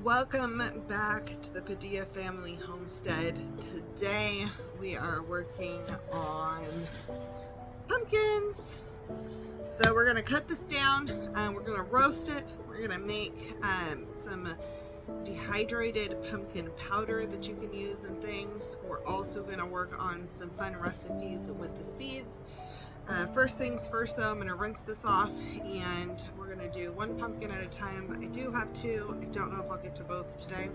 Welcome back to the Padilla family homestead. Today we are working on pumpkins. So we're gonna cut this down, we're gonna roast it, we're gonna make some dehydrated pumpkin powder that you can use in things. We're also gonna work on some fun recipes with the seeds. First things first though, I'm going to rinse this off and we're going to do one pumpkin at a time. I do have two. I don't know if I'll get to both today.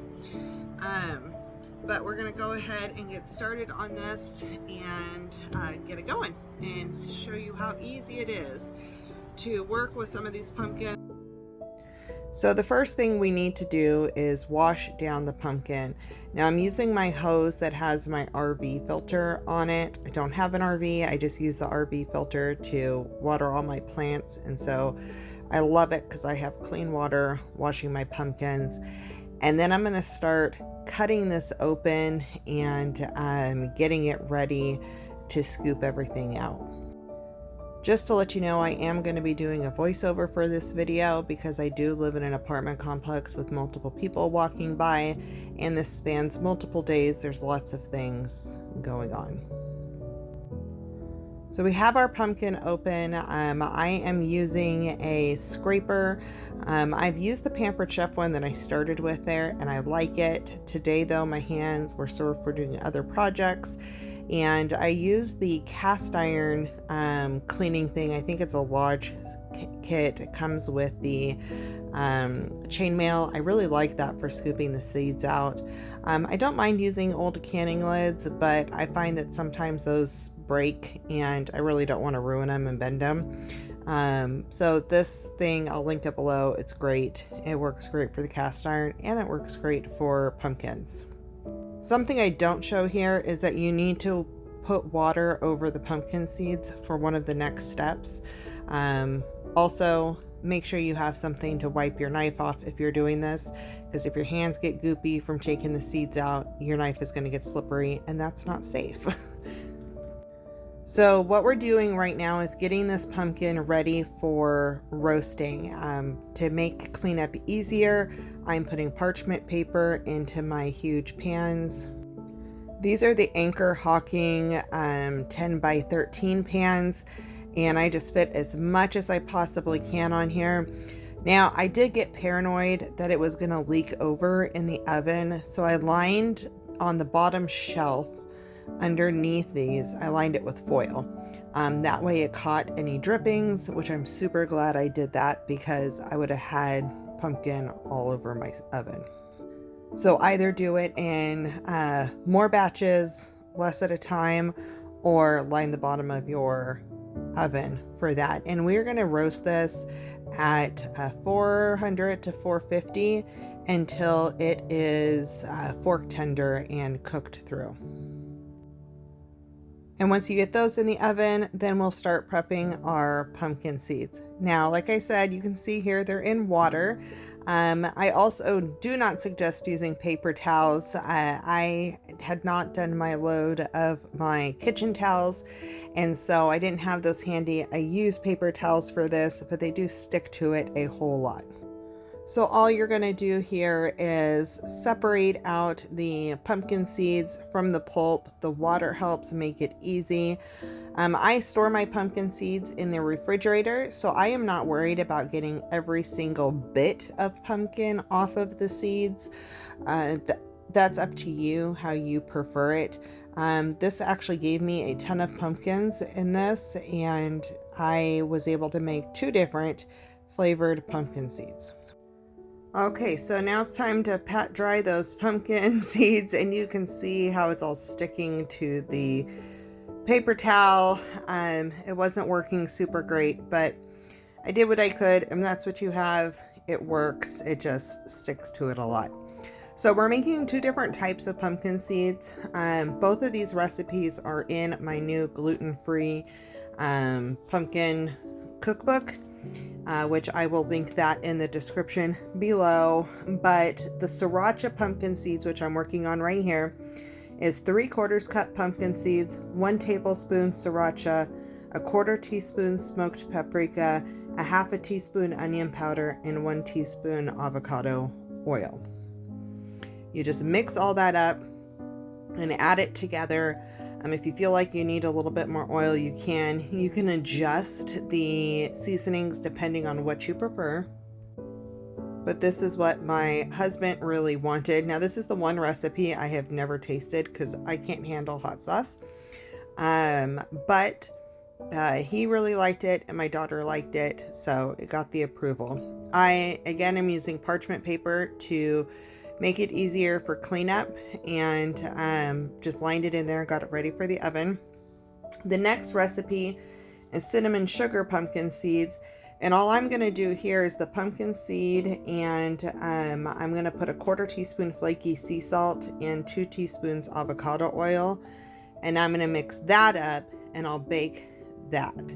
But we're going to go ahead and get started on this and get it going and show you how easy it is to work with some of these pumpkins. So the first thing we need to do is wash down the pumpkin. Now I'm using my hose that has my RV filter on it. I don't have an RV, I just use the RV filter to water all my plants, and so I love it because I have clean water washing my pumpkins. And then I'm going to start cutting this open and getting it ready to scoop everything out. Just to let you know, I am going to be doing a voiceover for this video because I do live in an apartment complex with multiple people walking by, and this spans multiple days. There's lots of things going on. So we have our pumpkin open. I am using a scraper. I've used the Pampered Chef one that I started with there, and I like it. Today though, my hands were sore for doing other projects. And I used the cast iron cleaning thing. I think it's a Lodge kit. It comes with the chainmail. I really like that for scooping the seeds out. I don't mind using old canning lids, but I find that sometimes those break and I really don't want to ruin them and bend them. So this thing I'll link it below. It's great. It works great for the cast iron and it works great for pumpkins. Something I don't show here is that you need to put water over the pumpkin seeds for one of the next steps. Also, make sure you have something to wipe your knife off if you're doing this, because if your hands get goopy from taking the seeds out, your knife is going to get slippery and that's not safe. So what we're doing right now is getting this pumpkin ready for roasting. To make cleanup easier, I'm putting parchment paper into my huge pans. These are the Anchor Hawking 10 by 13 pans, and I just fit as much as I possibly can on here. Now, I did get paranoid that it was going to leak over in the oven, so I lined on the bottom shelf underneath these, I lined it with foil. That way it caught any drippings, which I'm super glad I did that because I would have had pumpkin all over my oven. So either do it in more batches, less at a time, or line the bottom of your oven for that. And we're going to roast this at 400 to 450 until it is fork tender and cooked through. And once you get those in the oven, then we'll start prepping our pumpkin seeds. Now, like I said, you can see here they're in water. I also do not suggest using paper towels. I had not done my load of my kitchen towels, and so I didn't have those handy. I use paper towels for this, but they do stick to it a whole lot. So all you're going to do here is separate out the pumpkin seeds from the pulp. The water helps make it easy. I store my pumpkin seeds in the refrigerator, so I am not worried about getting every single bit of pumpkin off of the seeds. That's up to you, how you prefer it. This actually gave me a ton of pumpkins in this, and I was able to make 2 different flavored pumpkin seeds. Okay, so now it's time to pat dry those pumpkin seeds, and you can see how it's all sticking to the paper towel. It wasn't working super great, but I did what I could, and that's what you have. It works. It just sticks to it a lot. So we're making 2 different types of pumpkin seeds. Both of these recipes are in my new gluten-free pumpkin cookbook. Which I will link that in the description below. But the sriracha pumpkin seeds, which I'm working on right here, is 3/4 cup pumpkin seeds, 1 tablespoon sriracha, a 1/4 teaspoon smoked paprika, a 1/2 teaspoon onion powder, and 1 teaspoon avocado oil. You just mix all that up and add it together. If you feel like you need a little bit more oil, you can. You can adjust the seasonings depending on what you prefer. But this is what my husband really wanted. Now, this is the one recipe I have never tasted because I can't handle hot sauce. But he really liked it and my daughter liked it, so it got the approval. I, again, am using parchment paper to make it easier for cleanup, and just lined it in there, got it ready for the oven. The next recipe is cinnamon sugar pumpkin seeds, and all I'm going to do here is the pumpkin seed, and I'm going to put a 1/4 teaspoon flaky sea salt and 2 teaspoons avocado oil, and I'm going to mix that up and I'll bake that.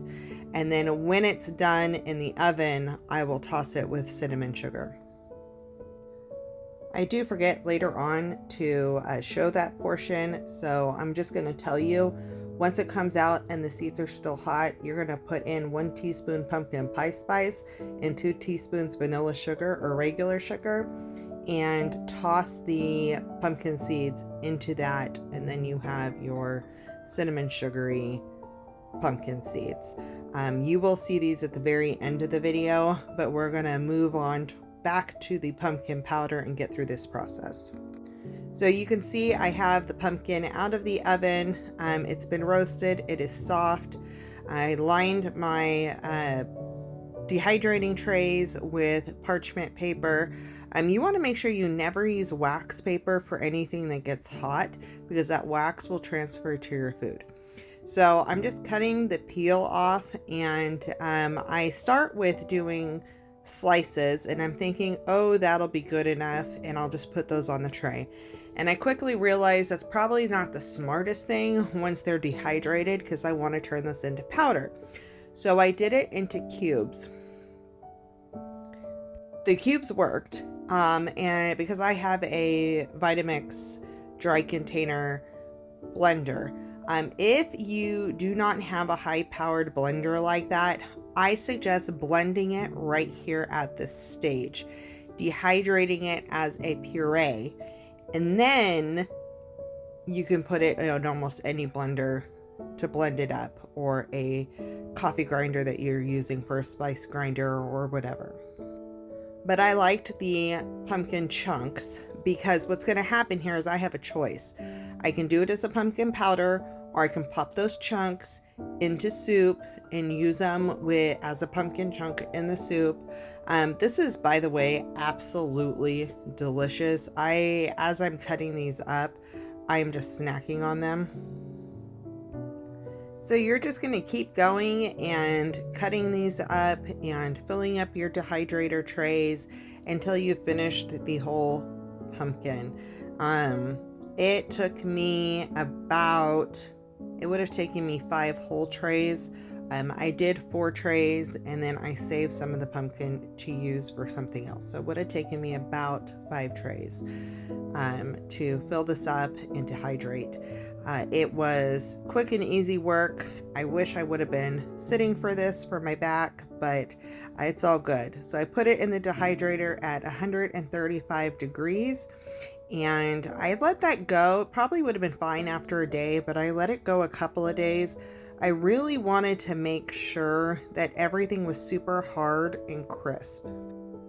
And then when it's done in the oven, I will toss it with cinnamon sugar. I do forget later on to show that portion, so I'm just going to tell you, once it comes out and the seeds are still hot, you're going to put in 1 teaspoon pumpkin pie spice and 2 teaspoons vanilla sugar or regular sugar, and toss the pumpkin seeds into that, and then you have your cinnamon sugary pumpkin seeds. You will see these at the very end of the video, but we're going to move on back to the pumpkin powder and get through this process. So you can see I have the pumpkin out of the oven. It's been roasted. It is soft. I lined my dehydrating trays with parchment paper. You want to make sure you never use wax paper for anything that gets hot, because that wax will transfer to your food. So I'm just cutting the peel off, and I start with doing slices, and I'm thinking, oh, that'll be good enough, and I'll just put those on the tray. And I quickly realized that's probably not the smartest thing once they're dehydrated, because I want to turn this into powder. So I did it into cubes. The cubes worked, and because I have a Vitamix dry container blender. If you do not have a high-powered blender like that, I suggest blending it right here at this stage, dehydrating it as a puree, and then you can put it in almost any blender to blend it up, or a coffee grinder that you're using for a spice grinder or whatever. But I liked the pumpkin chunks, because what's going to happen here is I have a choice. I can do it as a pumpkin powder, or I can pop those chunks into soup and use them as a pumpkin chunk in the soup. This is, by the way, absolutely delicious. As I'm cutting these up, I'm just snacking on them. So you're just going to keep going and cutting these up and filling up your dehydrator trays until you've finished the whole pumpkin. It took me it would have taken me 5 whole trays. I did 4 trays, and then I saved some of the pumpkin to use for something else. So it would have taken me about 5 trays to fill this up and dehydrate. It was quick and easy work. I wish I would have been sitting for this for my back, but it's all good. So I put it in the dehydrator at 135 degrees. And I let that go. It probably would have been fine after a day, but I let it go a couple of days. I really wanted to make sure that everything was super hard and crisp.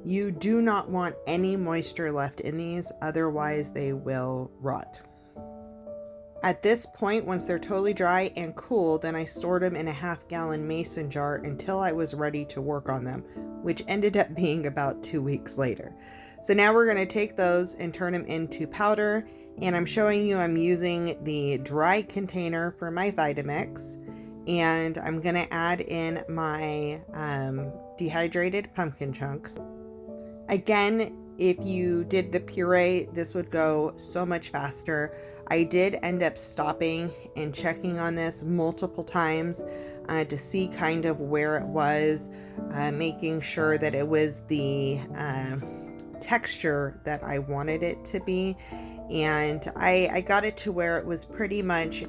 You do not want any moisture left in these, otherwise they will rot. At this point, once they're totally dry and cool, then I stored them in a 1/2 gallon mason jar until I was ready to work on them, which ended up being about 2 weeks later. So now we're going to take those and turn them into powder, and I'm showing you I'm using the dry container for my Vitamix, and I'm going to add in my dehydrated pumpkin chunks. Again, if you did the puree, this would go so much faster. I did end up stopping and checking on this multiple times to see kind of where it was, making sure that it was the texture that I wanted it to be, and I got it to where it was pretty much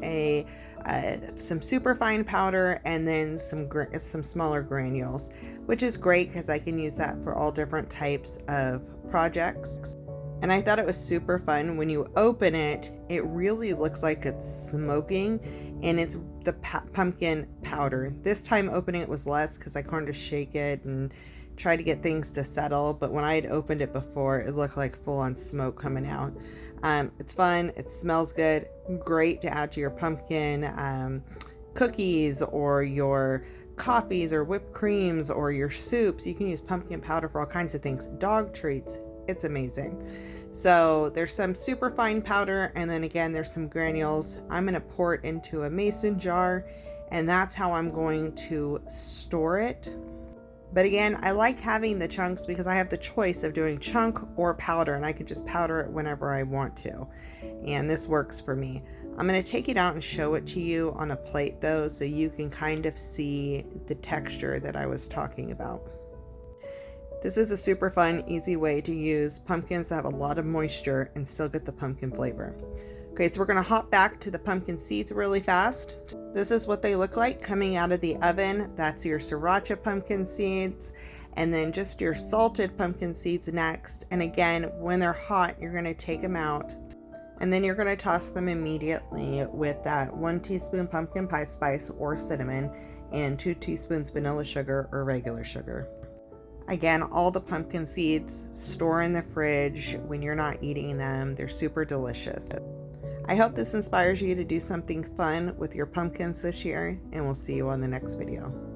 some super fine powder and then some smaller granules, which is great because I can use that for all different types of projects. And I thought it was super fun. When you open it, it really looks like it's smoking, and it's the pumpkin powder. This time opening it was less because I wanted to shake it and try to get things to settle. But when I had opened it before, it looked like full-on smoke coming out. It's fun. It smells good. Great to add to your pumpkin cookies or your coffees or whipped creams or your soups. You can use pumpkin powder for all kinds of things. Dog treats. It's amazing. So there's some super fine powder, and then again there's some granules. I'm going to pour it into a mason jar, and that's how I'm going to store it. But again, I like having the chunks because I have the choice of doing chunk or powder, and I can just powder it whenever I want to. And this works for me. I'm going to take it out and show it to you on a plate though, so you can kind of see the texture that I was talking about. This is a super fun, easy way to use pumpkins that have a lot of moisture and still get the pumpkin flavor. Okay, so we're going to hop back to the pumpkin seeds really fast. This is what they look like coming out of the oven. That's your sriracha pumpkin seeds, and then just your salted pumpkin seeds next. And again, when they're hot, you're going to take them out, and then you're going to toss them immediately with that 1 teaspoon pumpkin pie spice or cinnamon and 2 teaspoons vanilla sugar or regular sugar. Again, all the pumpkin seeds store in the fridge when you're not eating them. They're super delicious. I hope this inspires you to do something fun with your pumpkins this year, and we'll see you on the next video.